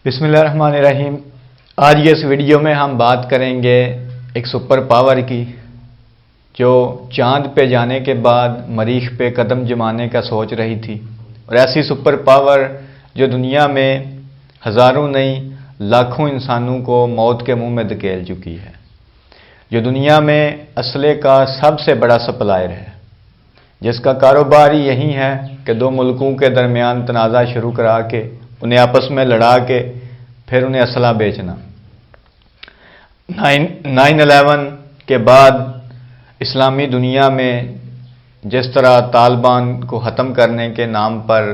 बिस्मिल्लाहिर्रहमानिर्रहीम। आज ये इस वीडियो में हम बात करेंगे एक सुपर पावर की जो चांद पे जाने के बाद मरीख पे कदम जमाने का सोच रही थी, और ऐसी सुपर पावर जो दुनिया में हज़ारों नहीं लाखों इंसानों को मौत के मुंह में धकेल चुकी है, जो दुनिया में असले का सबसे बड़ा सप्लायर है, जिसका कारोबार ही यही है कि दो मुल्कों के दरमियान तनाज़ा शुरू करा के उन्हें आपस में लड़ा के फिर उन्हें असला बेचना। 9/11 के बाद इस्लामी दुनिया में जिस तरह तालिबान को ख़त्म करने के नाम पर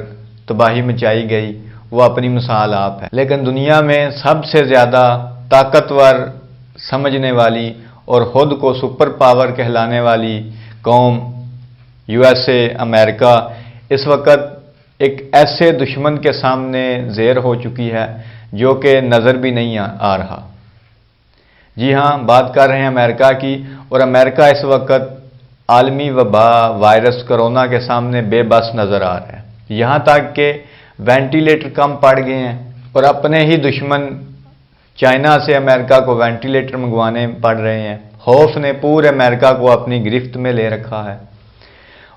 तबाही मचाई गई, वो अपनी मिसाल आप है। लेकिन दुनिया में सबसे ज़्यादा ताकतवर समझने वाली और ख़ुद को सुपर पावर कहलाने वाली कौम USA अमेरिका इस वक्त एक ऐसे दुश्मन के सामने ज़ेर हो चुकी है जो कि नज़र भी नहीं आ रहा। जी हाँ, बात कर रहे हैं अमेरिका की, और अमेरिका इस वक्त आलमी वबा वायरस कोरोना के सामने बेबस नज़र आ रहा है। यहाँ तक कि वेंटिलेटर कम पड़ गए हैं और अपने ही दुश्मन चाइना से अमेरिका को वेंटिलेटर मंगवाने पड़ रहे हैं। खौफ ने पूरे अमेरिका को अपनी गिरफ्त में ले रखा है,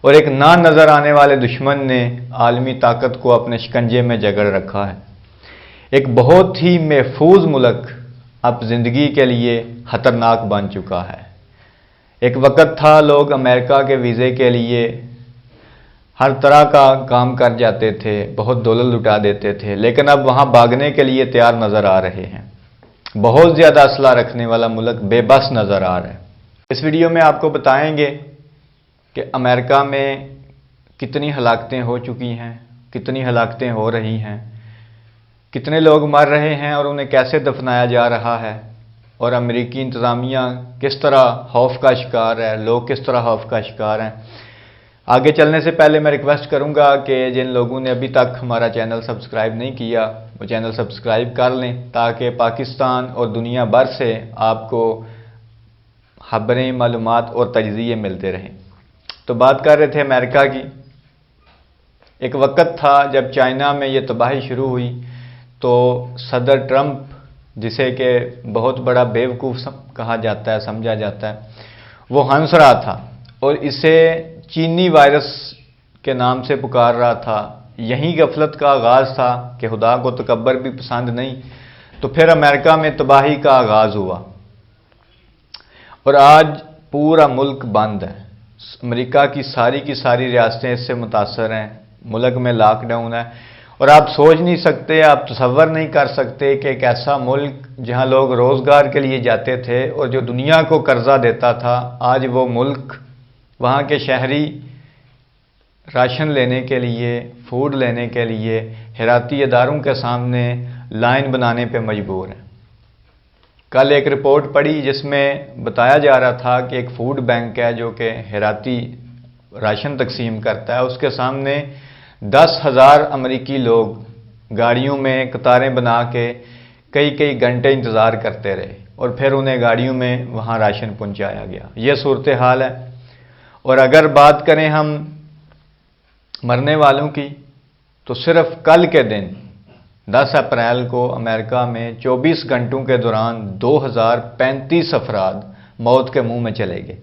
और एक ना नज़र आने वाले दुश्मन ने आलमी ताकत को अपने शिकंजे में जकड़ रखा है। एक बहुत ही महफूज मुल्क अब ज़िंदगी के लिए ख़तरनाक बन चुका है। एक वक़्त था लोग अमेरिका के वीज़े के लिए हर तरह का काम कर जाते थे, बहुत दौलत लुटा देते थे, लेकिन अब वहाँ भागने के लिए तैयार नज़र आ रहे हैं। बहुत ज़्यादा असला रखने वाला मुल्क बेबस नज़र आ रहा है। इस वीडियो में आपको बताएंगे कि अमेरिका में कितनी हलाकतें हो चुकी हैं, कितनी हलाकतें हो रही हैं, कितने लोग मर रहे हैं और उन्हें कैसे दफनाया जा रहा है, और अमेरिकी इंतज़ामिया किस तरह खौफ का शिकार है, लोग किस तरह खौफ का शिकार हैं। आगे चलने से पहले मैं रिक्वेस्ट करूंगा कि जिन लोगों ने अभी तक हमारा चैनल सब्सक्राइब नहीं किया वो चैनल सब्सक्राइब कर लें, ताकि पाकिस्तान और दुनिया भर से आपको खबरें, मालूमात और तजज़िये मिलते रहें। तो बात कर रहे थे अमेरिका की। एक वक़्त था जब चाइना में ये तबाही शुरू हुई तो सदर ट्रंप, जिसे कि बहुत बड़ा बेवकूफ़ कहा जाता है, समझा जाता है, वो हंस रहा था और इसे चीनी वायरस के नाम से पुकार रहा था। यही गफलत का आगाज़ था कि खुदा को तकब्बर भी पसंद नहीं, तो फिर अमेरिका में तबाही का आगाज़ हुआ और आज पूरा मुल्क बंद है। अमेरिका की सारी रियासतें इससे मुतासर हैं। मुल्क में लॉकडाउन है और आप सोच नहीं सकते, आप तसव्वुर नहीं कर सकते कि एक ऐसा मुल्क जहां लोग रोज़गार के लिए जाते थे और जो दुनिया को कर्जा देता था, आज वो मुल्क, वहाँ के शहरी राशन लेने के लिए, फूड लेने के लिए हिराती इदारों के सामने लाइन बनाने पे मजबूर हैं। कल एक रिपोर्ट पढ़ी जिसमें बताया जा रहा था कि एक फूड बैंक है जो कि हिराती राशन तकसीम करता है, उसके सामने 10,000 अमेरिकी लोग गाड़ियों में कतारें बना के कई घंटे इंतज़ार करते रहे और फिर उन्हें गाड़ियों में वहाँ राशन पहुँचाया गया। ये सूरत हाल है। और अगर बात करें हम मरने वालों की, तो सिर्फ कल के दिन 10 अप्रैल को अमेरिका में 24 घंटों के दौरान 2035 अफराद मौत के मुंह में चले गए।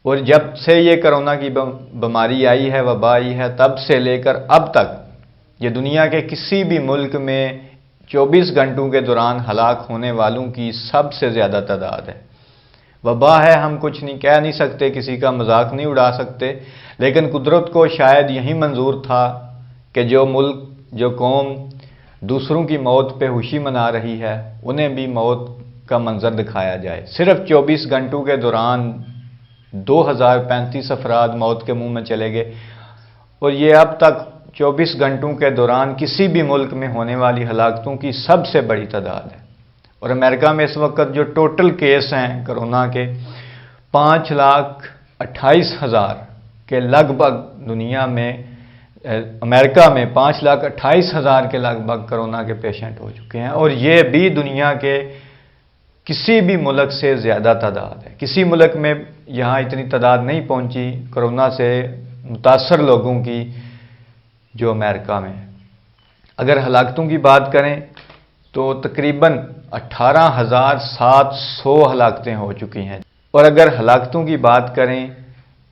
और जब से ये कोरोना की बीमारी आई है, वबा आई है, तब से लेकर अब तक ये दुनिया के किसी भी मुल्क में 24 घंटों के दौरान हलाक होने वालों की सबसे ज़्यादा तादाद है। वबा है, हम कुछ नहीं कह नहीं सकते, किसी का मजाक नहीं उड़ा सकते, लेकिन कुदरत को शायद यही मंजूर था कि जो मुल्क, जो कौम दूसरों की मौत पे खुशी मना रही है, उन्हें भी मौत का मंजर दिखाया जाए। सिर्फ 24 घंटों के दौरान 2035 अफराद मौत के मुंह में चले गए, और ये अब तक 24 घंटों के दौरान किसी भी मुल्क में होने वाली हलाकतों की सबसे बड़ी तादाद है। और अमेरिका में इस वक्त जो टोटल केस हैं कोरोना के 5,28,000 के लगभग, दुनिया में अमेरिका में 5,28,000 के लगभग कोरोना के पेशेंट हो चुके हैं, और ये भी दुनिया के किसी भी मुल्क से ज़्यादा तादाद है। किसी मुल्क में यहाँ इतनी तादाद नहीं पहुँची कोरोना से मुतासर लोगों की जो अमेरिका में है। अगर हलाकतों की बात करें तो तकरीबन 18,700 हलाकतें हो चुकी हैं। और अगर हलाकतों की बात करें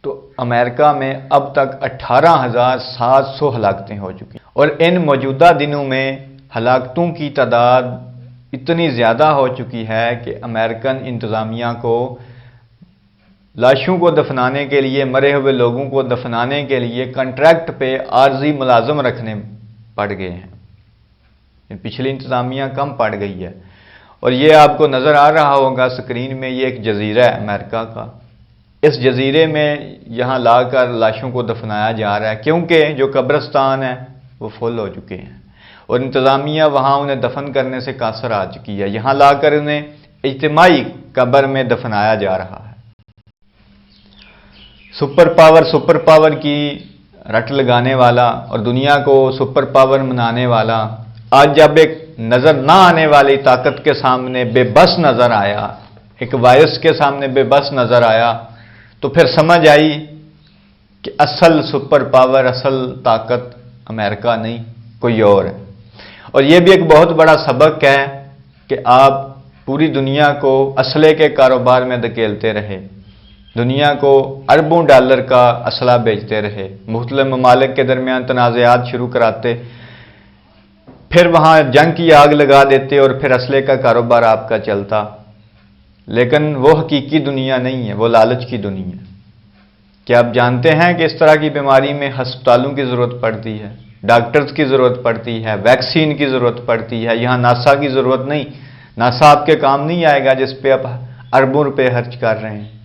तो अमेरिका में अब तक 18,700 हलाकतें हो चुकी हैं। और इन मौजूदा दिनों में हलाकतों की तादाद इतनी ज़्यादा हो चुकी है कि अमेरिकन इंतज़ामिया को लाशों को दफनाने के लिए, मरे हुए लोगों को दफनाने के लिए कॉन्ट्रैक्ट पे आर्जी मुलाजम रखने पड़ गए हैं। पिछली इंतज़ामिया कम पड़ गई है। और ये आपको नज़र आ रहा होगा स्क्रीन में, ये एक जजीरा है अमेरिका का। इस जजीरे में यहाँ लाकर लाशों को दफनाया जा रहा है, क्योंकि जो कब्रिस्तान है वो फुल हो चुके हैं और इंतज़ामिया वहाँ उन्हें दफन करने से कासर आ चुकी है। यहाँ लाकर उन्हें इज्तिमाई कब्र में दफनाया जा रहा है। सुपर पावर की रट लगाने वाला और दुनिया को सुपर पावर मनाने वाला आज जब एक नज़र ना आने वाली ताकत के सामने बेबस नज़र आया, एक वायरस के सामने बेबस नज़र आया, तो फिर समझ आई कि असल सुपर पावर, असल ताकत अमेरिका नहीं कोई और है। और यह भी एक बहुत बड़ा सबक है कि आप पूरी दुनिया को असले के कारोबार में धकेलते रहे, दुनिया को अरबों डॉलर का असला बेचते रहे, मुख्तलिफ ममालिक के दरमियान तनाज़ात शुरू कराते, फिर वहाँ जंग की आग लगा देते और फिर असले का कारोबार आपका चलता। लेकिन वो हकीकी दुनिया नहीं है, वो लालच की दुनिया है। क्या आप जानते हैं कि इस तरह की बीमारी में हस्पतालों की ज़रूरत पड़ती है, डॉक्टर्स की ज़रूरत पड़ती है, वैक्सीन की ज़रूरत पड़ती है। यहाँ नासा की ज़रूरत नहीं, नासा आपके काम नहीं आएगा जिस पे आप अरबों रुपए खर्च कर रहे हैं।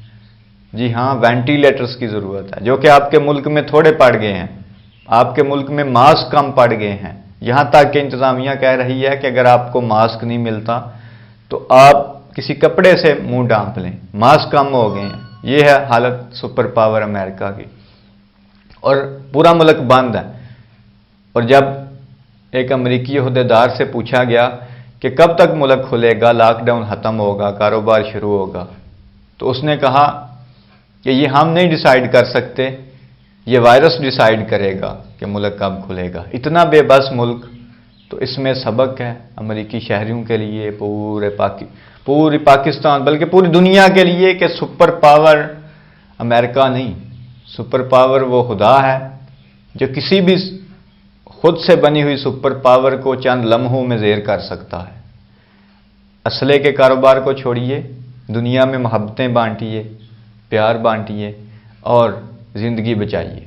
जी हाँ, वेंटिलेटर्स की ज़रूरत है, जो कि आपके मुल्क में थोड़े पड़ गए हैं। आपके मुल्क में मास्क कम पड़ गए हैं। यहाँ तक कि इंतज़ामिया कह रही है कि अगर आपको मास्क नहीं मिलता तो आप किसी कपड़े से मुंह ढांप लें, मास्क कम हो गए हैं। ये है हालत सुपर पावर अमेरिका की। और पूरा मुल्क बंद है। और जब एक अमेरिकी ओहदेदार से पूछा गया कि कब तक मुल्क खुलेगा, लॉकडाउन ख़त्म होगा, कारोबार शुरू होगा, तो उसने कहा कि ये हम नहीं डिसाइड कर सकते, ये वायरस डिसाइड करेगा कि मुल्क कब खुलेगा। इतना बेबस मुल्क। तो इसमें सबक है अमेरिकी शहरियों के लिए, पूरी पाकिस्तान बल्कि पूरी दुनिया के लिए कि सुपर पावर अमेरिका नहीं, सुपर पावर वो खुदा है जो किसी भी खुद से बनी हुई सुपर पावर को चंद लम्हों में ज़ेर कर सकता है। असले के कारोबार को छोड़िए, दुनिया में मोहब्बतें बांटिए, प्यार बांटिए और ज़िंदगी बचाइए।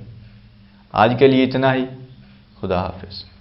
आज के लिए इतना ही। खुदा हाफिज़।